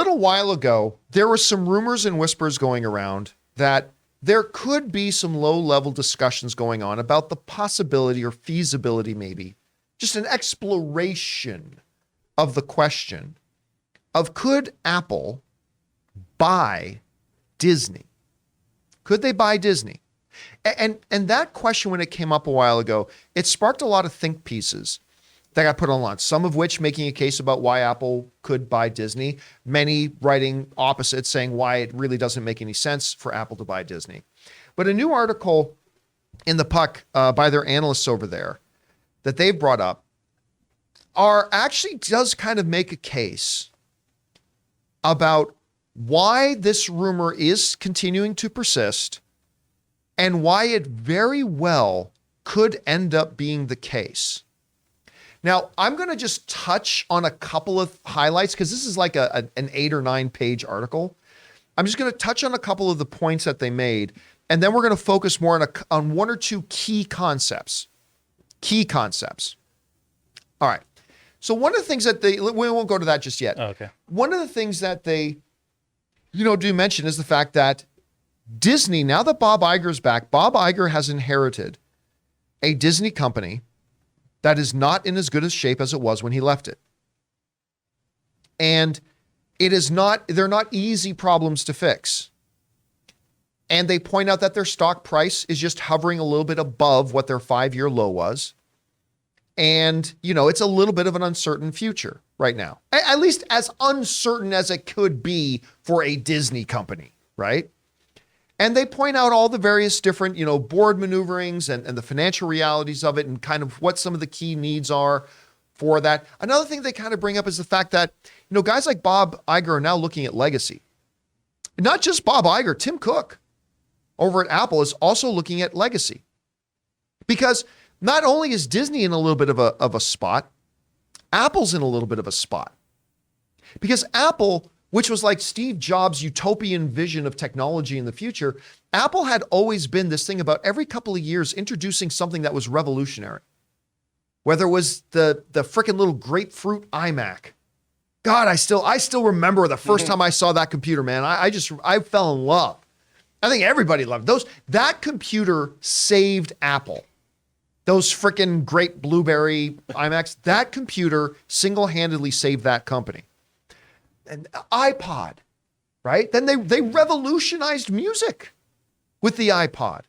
little while ago, there were some rumors and whispers going around that there could be some low-level discussions going on about the possibility or feasibility, maybe, just an exploration of the question of could Apple buy Disney? Could they buy Disney? And that question, when it came up a while ago, it sparked a lot of think pieces that got put online, some of which making a case about why Apple could buy Disney, many writing opposite, saying why it really doesn't make any sense for Apple to buy Disney. But a new article in the Puck by their analysts over there that they've brought up actually does kind of make a case about why this rumor is continuing to persist and why it very well could end up being the case. Now, I'm going to just touch on a couple of highlights because this is like an 8 or 9 page article. I'm just going to touch on a couple of the points that they made, and then we're going to focus more on one or two key concepts. Key concepts. All right. So one of the things that we won't go to that just yet. Oh, okay. One of the things that they, do mention is the fact that Disney, now that Bob Iger's back, Bob Iger has inherited a Disney company that is not in as good a shape as it was when he left it. And they're not easy problems to fix. And they point out that their stock price is just hovering a little bit above what their 5-year low was. And, it's a little bit of an uncertain future right now, at least as uncertain as it could be for a Disney company, right? And they point out all the various different, board maneuverings and the financial realities of it and kind of what some of the key needs are for that. Another thing they kind of bring up is the fact that, guys like Bob Iger are now looking at legacy. Not just Bob Iger, Tim Cook over at Apple is also looking at legacy. Because not only is Disney in a little bit of a spot, Apple's in a little bit of a spot. Because Apple, which was like Steve Jobs' utopian vision of technology in the future, Apple had always been this thing about every couple of years introducing something that was revolutionary. Whether it was the frickin' little grapefruit iMac. God, I still remember the first time I saw that computer, man. I fell in love. I think everybody loved those. That computer saved Apple. Those frickin' great blueberry iMacs, that computer single-handedly saved that company. And iPod, right? Then they revolutionized music with the iPod.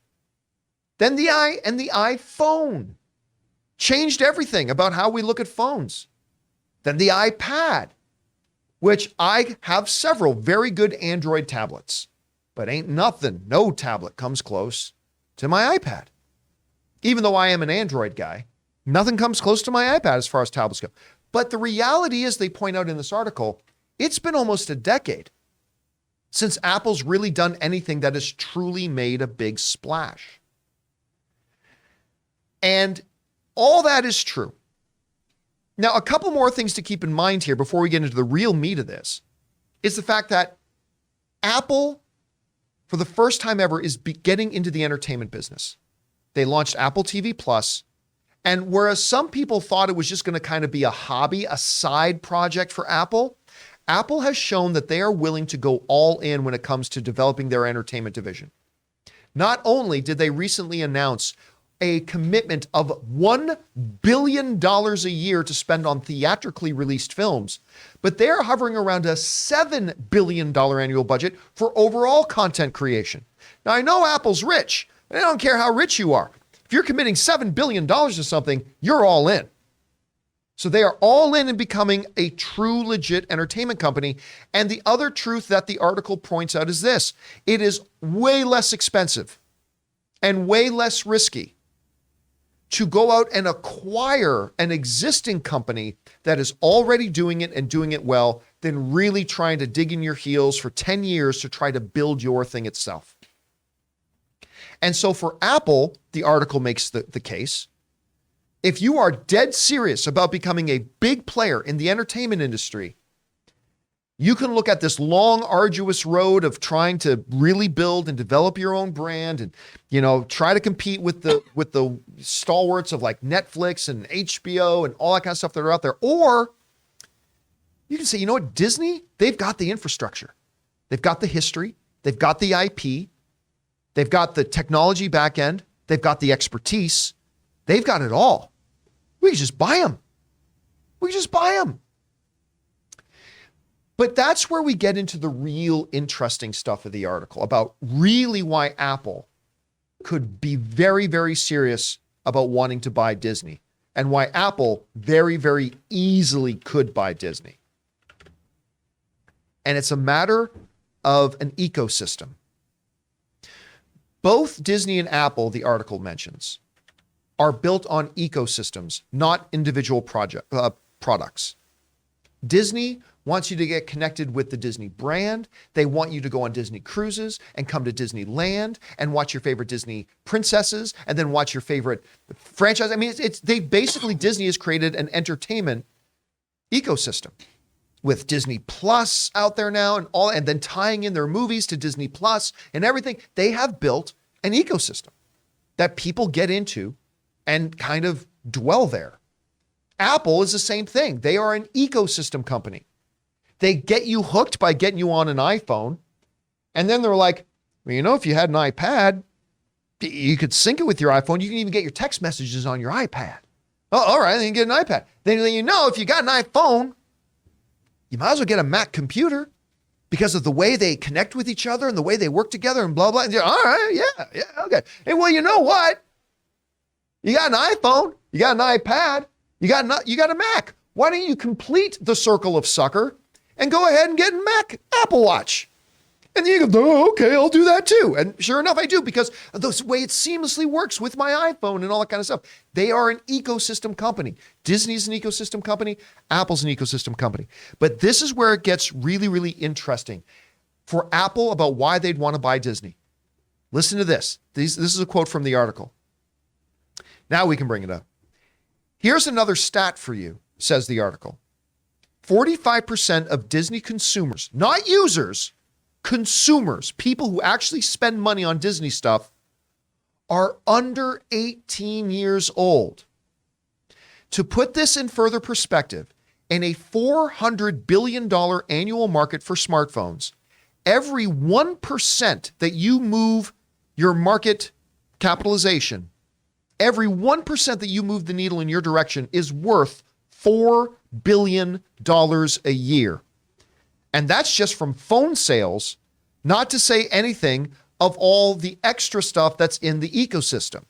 Then the iPhone changed everything about how we look at phones. Then the iPad, which I have several very good Android tablets, but ain't nothing, no tablet comes close to my iPad. Even though I am an Android guy, nothing comes close to my iPad as far as tablets go. But the reality is, they point out in this article, it's been almost a decade since Apple's really done anything that has truly made a big splash. And all that is true. Now, a couple more things to keep in mind here before we get into the real meat of this is the fact that Apple, for the first time ever, is getting into the entertainment business. They launched Apple TV Plus, and whereas some people thought it was just going to kind of be a hobby, a side project for Apple, Apple has shown that they are willing to go all in when it comes to developing their entertainment division. Not only did they recently announce a commitment of $1 billion a year to spend on theatrically released films, but they're hovering around a $7 billion annual budget for overall content creation. Now, I know Apple's rich, but I don't care how rich you are. If you're committing $7 billion to something, you're all in. So they are all in becoming a true, legit entertainment company. And the other truth that the article points out is this: it is way less expensive and way less risky to go out and acquire an existing company that is already doing it and doing it well than really trying to dig in your heels for 10 years to try to build your thing itself. And so for Apple, the article makes the case, if you are dead serious about becoming a big player in the entertainment industry, you can look at this long, arduous road of trying to really build and develop your own brand and, try to compete with the stalwarts of like Netflix and HBO and all that kind of stuff that are out there. Or You can say, you know what, Disney, they've got the infrastructure. They've got the history. They've got the IP. They've got the technology back end. They've got the expertise. They've got it all. We can just buy them. But that's where we get into the real interesting stuff of the article about really why Apple could be very, very serious about wanting to buy Disney and why Apple very, very easily could buy Disney. And it's a matter of an ecosystem. Both Disney and Apple, the article mentions, are built on ecosystems, not individual products. Disney wants you to get connected with the Disney brand. They want you to go on Disney cruises and come to Disneyland and watch your favorite Disney princesses and then watch your favorite franchise. I mean, Disney has created an entertainment ecosystem with Disney Plus out there now and then tying in their movies to Disney Plus and everything. They have built an ecosystem that people get into and kind of dwell there. Apple is the same thing. They are an ecosystem company. They get you hooked by getting you on an iPhone. And then they're like, well, you know, if you had an iPad, you could sync it with your iPhone. You can even get your text messages on your iPad. Oh, all right, then you get an iPad. Then you know, if you got an iPhone, you might as well get a Mac computer because of the way they connect with each other and the way they work together and blah, blah. And all right, yeah, okay. Hey, well, you know what? You got an iPhone, you got an iPad, you got a Mac. Why don't you complete the circle of sucker and go ahead and get a Mac Apple Watch? And then you go, oh, okay, I'll do that too. And sure enough, I do, because of the way it seamlessly works with my iPhone and all that kind of stuff. They are an ecosystem company. Disney's an ecosystem company. Apple's an ecosystem company. But this is where it gets really, really interesting for Apple about why they'd want to buy Disney. Listen to this. This is a quote from the article. Now we can bring it up. Here's another stat for you, says the article. 45% of Disney consumers, not users, consumers, people who actually spend money on Disney stuff, are under 18 years old. To put this in further perspective, in a $400 billion annual market for smartphones, every 1% that you move your market capitalization, every 1% that you move the needle in your direction is worth $4 billion a year. And that's just from phone sales, not to say anything of all the extra stuff that's in the ecosystem.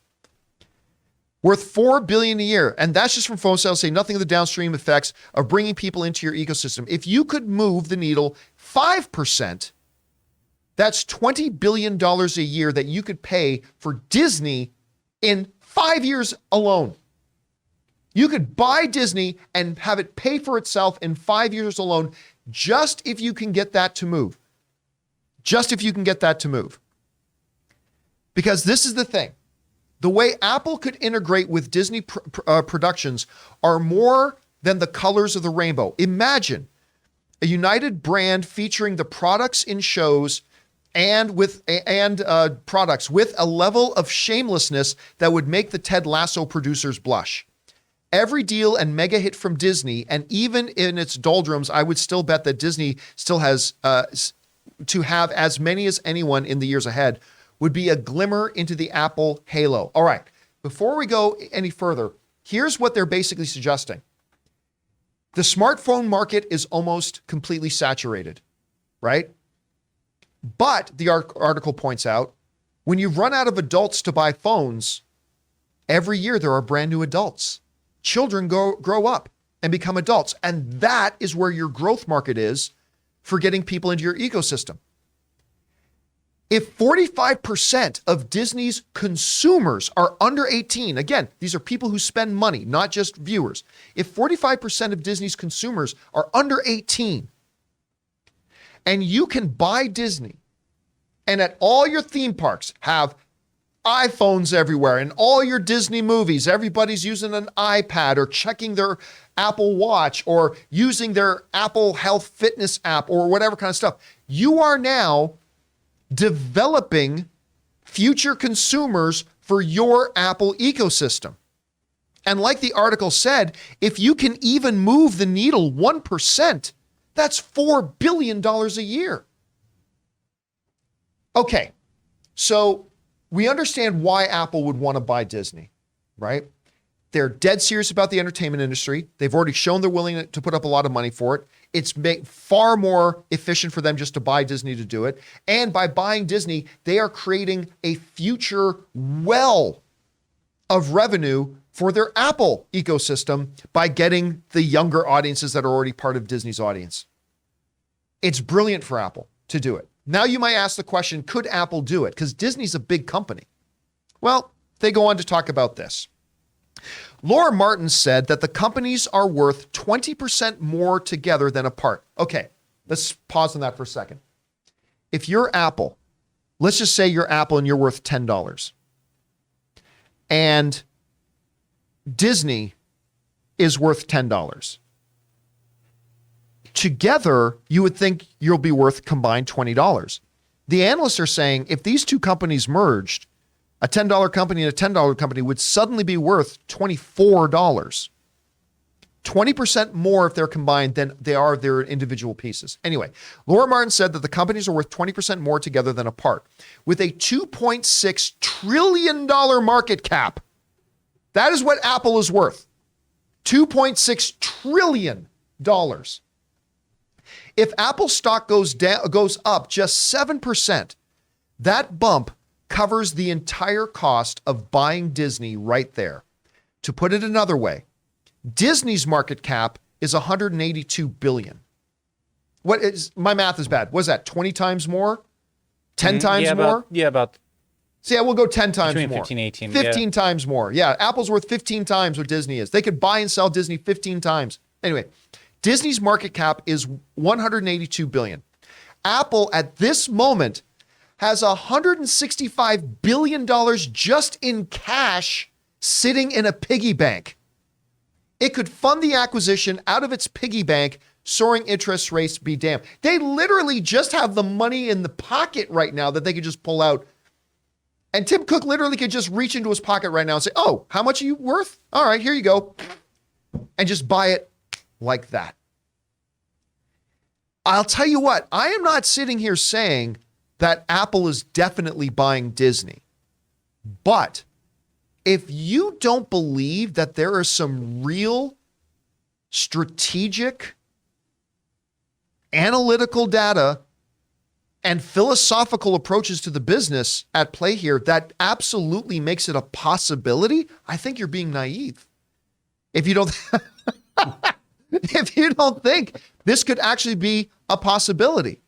Worth $4 billion a year. And that's just from phone sales, say nothing of the downstream effects of bringing people into your ecosystem. If you could move the needle 5%, that's $20 billion a year that you could pay for Disney in 5 years alone. You could buy Disney and have it pay for itself in 5 years alone, just if you can get that to move. Just if you can get that to move. Because this is the thing. The way Apple could integrate with Disney productions are more than the colors of the rainbow. Imagine a united brand featuring the products in shows and products with a level of shamelessness that would make the Ted Lasso producers blush. Every deal and mega hit from Disney, and even in its doldrums, I would still bet that Disney still has to have as many as anyone in the years ahead, would be a glimmer into the Apple halo. All right, before we go any further, here's what they're basically suggesting. The smartphone market is almost completely saturated, right? But the article points out, when you run out of adults to buy phones, every year there are brand new adults. Children grow up and become adults. And that is where your growth market is for getting people into your ecosystem. If 45% of Disney's consumers are under 18, again, these are people who spend money, not just viewers. If 45% of Disney's consumers are under 18, and you can buy Disney and at all your theme parks have iPhones everywhere, and all your Disney movies, everybody's using an iPad or checking their Apple Watch or using their Apple Health Fitness app or whatever kind of stuff. You are now developing future consumers for your Apple ecosystem. And like the article said, if you can even move the needle 1% That's $4 billion a year. Okay, so we understand why Apple would want to buy Disney, right? They're dead serious about the entertainment industry. They've already shown they're willing to put up a lot of money for it. It's far more efficient for them just to buy Disney to do it. And by buying Disney, they are creating a future well of revenue for their Apple ecosystem by getting the younger audiences that are already part of Disney's audience. It's brilliant for Apple to do it. Now you might ask the question, could Apple do it? Because Disney's a big company. Well, they go on to talk about this. Laura Martin said that the companies are worth 20% more together than apart. Okay, let's pause on that for a second. If you're Apple, let's just say you're Apple and you're worth $10. And Disney is worth $10. Together, you would think you'll be worth combined $20. The analysts are saying if these two companies merged, a $10 company and a $10 company would suddenly be worth $24. 20% more if they're combined than they are their individual pieces. Anyway, Laura Martin said that the companies are worth 20% more together than apart. With a $2.6 trillion market cap, that is what Apple is worth. $2.6 trillion. If Apple stock goes up just 7%, that bump covers the entire cost of buying Disney right there. To put it another way, Disney's market cap is $182 billion. My math is bad. What is that? 20 times more? 10 times more? About. So yeah, we'll go 10 times more. 15, 18. 15 times more. Yeah, Apple's worth 15 times what Disney is. They could buy and sell Disney 15 times. Anyway, Disney's market cap is $182 billion. Apple at this moment has $165 billion just in cash sitting in a piggy bank. It could fund the acquisition out of its piggy bank, soaring interest rates be damned. They literally just have the money in the pocket right now that they could just pull out. And Tim Cook literally could just reach into his pocket right now and say, oh, how much are you worth? All right, here you go. And just buy it like that. I'll tell you what, I am not sitting here saying that Apple is definitely buying Disney. But if you don't believe that there are some real strategic, analytical data and philosophical approaches to the business at play here, that absolutely makes it a possibility, I think you're being naive. If you don't, if you don't think this could actually be a possibility.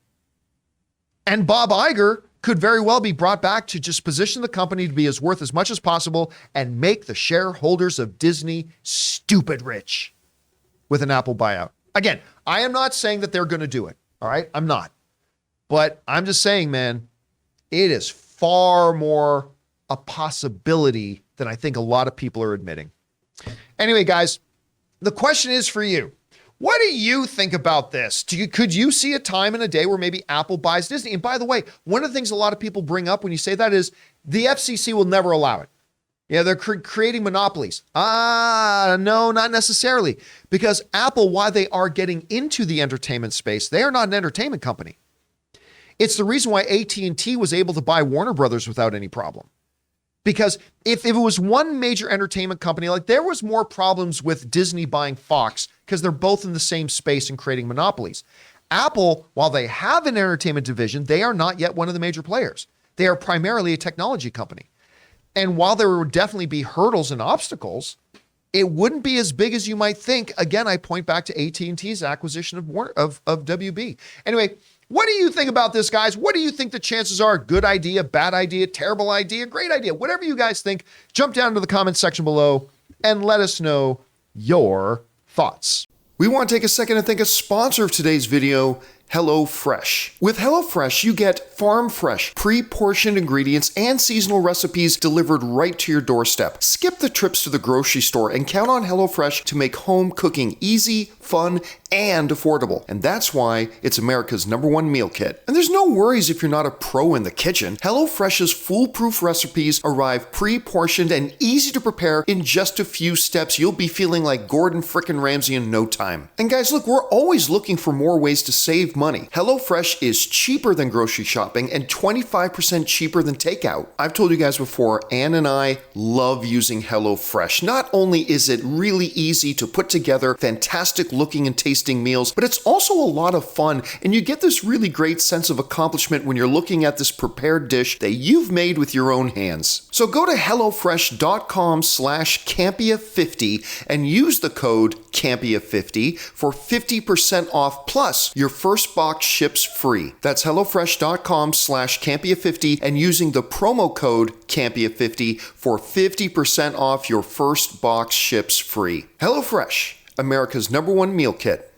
And Bob Iger could very well be brought back to just position the company to be as worth as much as possible and make the shareholders of Disney stupid rich with an Apple buyout. Again, I am not saying that they're going to do it. All right. I'm not. But I'm just saying, man, it is far more a possibility than I think a lot of people are admitting. Anyway, guys, the question is for you. What do you think about this? Could you see a time in a day where maybe Apple buys Disney? And by the way, one of the things a lot of people bring up when you say that is the FCC will never allow it. Yeah, they're creating monopolies. No, not necessarily. Because Apple, while they are getting into the entertainment space, they are not an entertainment company. It's the reason why AT&T was able to buy Warner Brothers without any problem. Because if it was one major entertainment company, like there was more problems with Disney buying Fox because they're both in the same space and creating monopolies. Apple, while they have an entertainment division, they are not yet one of the major players. They are primarily a technology company. And while there would definitely be hurdles and obstacles, it wouldn't be as big as you might think. Again, I point back to AT&T's acquisition of WB. Anyway, what do you think about this, guys? What do you think the chances are? Good idea, bad idea, terrible idea, great idea. Whatever you guys think, jump down to the comment section below and let us know your thoughts. We want to take a second to thank a sponsor of today's video, HelloFresh. With HelloFresh, you get farm-fresh, pre-portioned ingredients and seasonal recipes delivered right to your doorstep. Skip the trips to the grocery store and count on HelloFresh to make home cooking easy, fun, and affordable. And that's why it's America's #1 meal kit. And there's no worries if you're not a pro in the kitchen. HelloFresh's foolproof recipes arrive pre-portioned and easy to prepare in just a few steps. You'll be feeling like Gordon frickin' Ramsay in no time. And guys, look, we're always looking for more ways to save money. HelloFresh is cheaper than grocery shopping and 25% cheaper than takeout. I've told you guys before, Ann and I love using HelloFresh. Not only is it really easy to put together fantastic looking and tasting meals, but it's also a lot of fun, and you get this really great sense of accomplishment when you're looking at this prepared dish that you've made with your own hands. So go to hellofresh.com/Campea50 and use the code Campea50 for 50% off, plus your first box ships free. That's hellofresh.com/Campea50 and using the promo code Campea50 for 50% off your first box ships free. HelloFresh, America's #1 meal kit.